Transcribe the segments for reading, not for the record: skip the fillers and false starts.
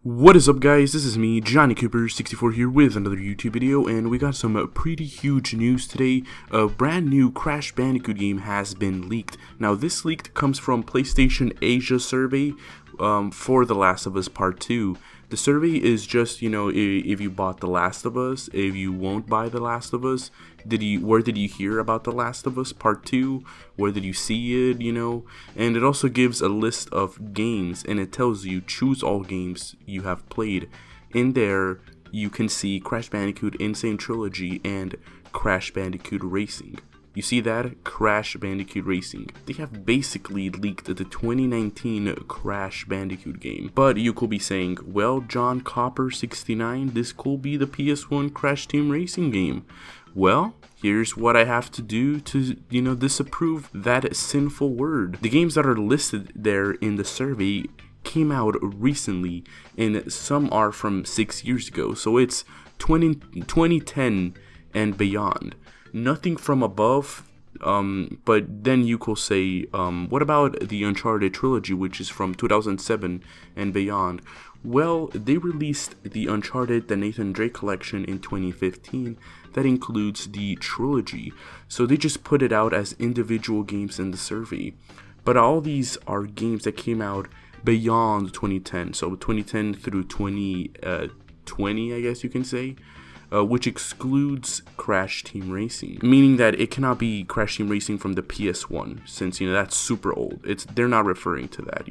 What is up, guys? This is me, Johnny Cooper64 here with another YouTube video, and we got some pretty huge news today. A brand new Crash Bandicoot game has been leaked. Now this leak comes from PlayStation Asia survey for The Last of Us Part 2. The survey is just, if you bought The Last of Us, if you won't buy The Last of Us, where did you hear about The Last of Us Part 2, where did you see it, and it also gives a list of games, and it tells you choose all games you have played. In there, you can see Crash Bandicoot Insane Trilogy and Crash Bandicoot Racing. You see that? Crash Bandicoot Racing. They have basically leaked the 2019 Crash Bandicoot game. But you could be saying, well, John Copper69, this could be the PS1 Crash Team Racing game. Well, here's what I have to do to, disapprove that sinful word. The games that are listed there in the survey came out recently, and some are from 6 years ago. So it's 2010 and beyond. Nothing from above, but then you could say, what about the Uncharted trilogy, which is from 2007 and beyond? Well, they released the Uncharted, the Nathan Drake collection in 2015 that includes the trilogy, so they just put it out as individual games in the survey. But all these are games that came out beyond 2010, so 2010 through 2020, I guess you can say. Which excludes Crash Team Racing, meaning that it cannot be Crash Team Racing from the PS1, since that's super old. They're not referring to that,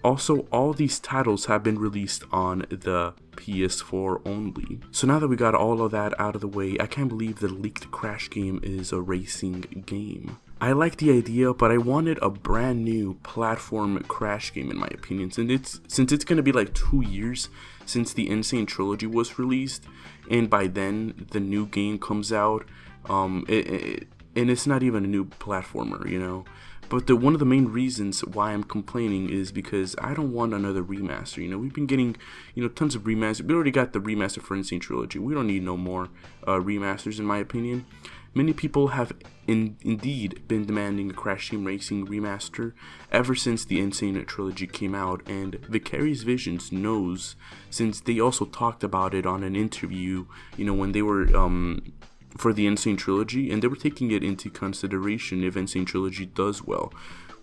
Also, all these titles have been released on the PS4 only. So now that we got all of that out of the way, I can't believe the leaked Crash game is a racing game. I like the idea, but I wanted a brand new platform Crash game in my opinion. Since it's gonna be like 2 years since the Insane Trilogy was released, and by then the new game comes out, and it's not even a new platformer, But one of the main reasons why I'm complaining is because I don't want another remaster. We've been getting, tons of remasters. We already got the remaster for Insane Trilogy. We don't need no more remasters, in my opinion. Many people have indeed been demanding a Crash Team Racing remaster ever since the Insane Trilogy came out, and Vicarious Visions knows, since they also talked about it on an interview, when they were for the Insane Trilogy, and they were taking it into consideration if Insane Trilogy does well.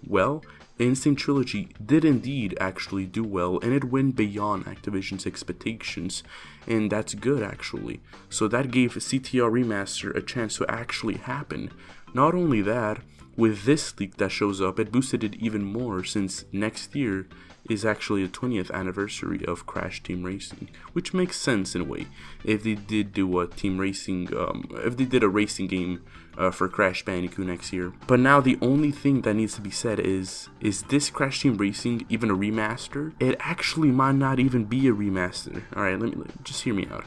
Well, Insane Trilogy did indeed actually do well, and it went beyond Activision's expectations, and that's good actually. So that gave CTR Remaster a chance to actually happen. Not only that, with this leak that shows up, it boosted it even more, since next year is actually the 20th anniversary of Crash Team Racing, which makes sense in a way. If they did do a team racing, if they did a racing game for Crash Bandicoot next year. But now the only thing that needs to be said is this Crash Team Racing even a remaster? It actually might not even be a remaster. Alright, just hear me out.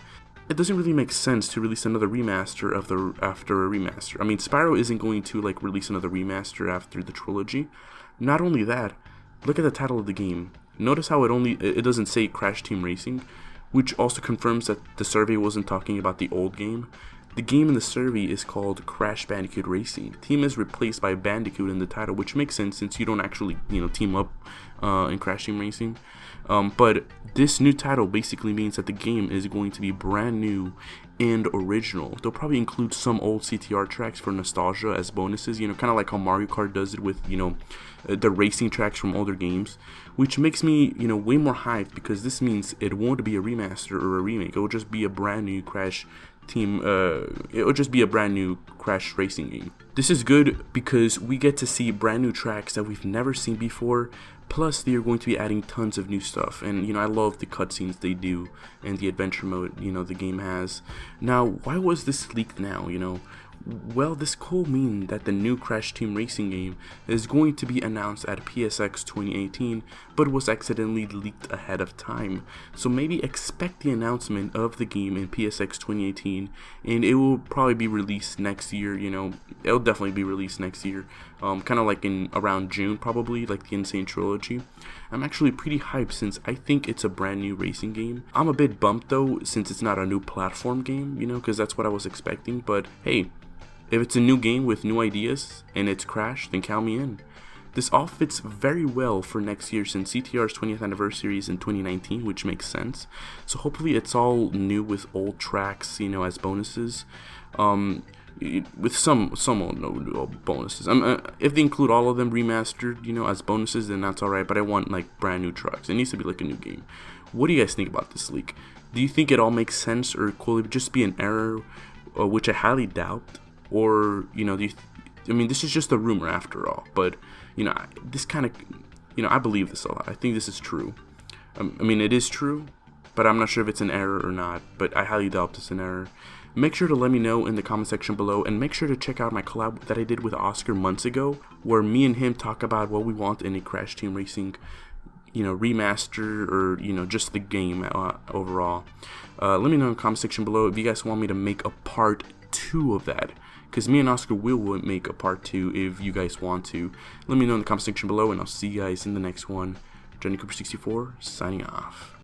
It doesn't really make sense to release another remaster after a remaster. I mean, Spyro isn't going to release another remaster after the trilogy. Not only that, look at the title of the game. Notice how it doesn't say Crash Team Racing, which also confirms that the survey wasn't talking about the old game. The game in the survey is called Crash Bandicoot Racing. Team is replaced by Bandicoot in the title, which makes sense since you don't actually, team up in Crash Team Racing. But this new title basically means that the game is going to be brand new and original. They'll probably include some old CTR tracks for nostalgia as bonuses, kind of like how Mario Kart does it with, the racing tracks from older games, which makes me, way more hyped, because this means it won't be a remaster or a remake. It will just be a brand new Crash Team, it will just be a brand new Crash Racing game. This is good because we get to see brand new tracks that we've never seen before. Plus, they are going to be adding tons of new stuff, and I love the cutscenes they do and the adventure mode the game has. Now, why was this leaked now? Well, this could mean that the new Crash Team Racing game is going to be announced at PSX 2018, but was accidentally leaked ahead of time. So maybe expect the announcement of the game in PSX 2018, and it will probably be released next year. It'll definitely be released next year, kind of like in around June, probably, like the Insane Trilogy. I'm actually pretty hyped since I think it's a brand new racing game. I'm a bit bummed though, since it's not a new platform game, because that's what I was expecting. But hey, if it's a new game with new ideas and it's Crash, then count me in. This all fits very well for next year since CTR's 20th anniversary is in 2019, which makes sense. So hopefully it's all new with old tracks, you know, as bonuses. With some old bonuses. If they include all of them remastered, you know, as bonuses, then that's alright. But I want like brand new tracks. It needs to be like a new game. What do you guys think about this leak? Do you think it all makes sense, or could it just be an error, which I highly doubt? Or, you know, I mean, this is just a rumor after all. But, you know, this kind of, you know, I believe this a lot. I think this is true. I mean, it is true, but I'm not sure if it's an error or not. But I highly doubt it's an error. Make sure to let me know in the comment section below, and make sure to check out my collab that I did with Oscar months ago, where me and him talk about what we want in a Crash Team Racing, you know, remaster, or, you know, just the game overall. Let me know in the comment section below if you guys want me to make a part 2 of that, because me and Oscar will make a part 2 if you guys want to. Let me know in the comment section below, and I'll see you guys in the next one. Johnny Cooper 64 signing off.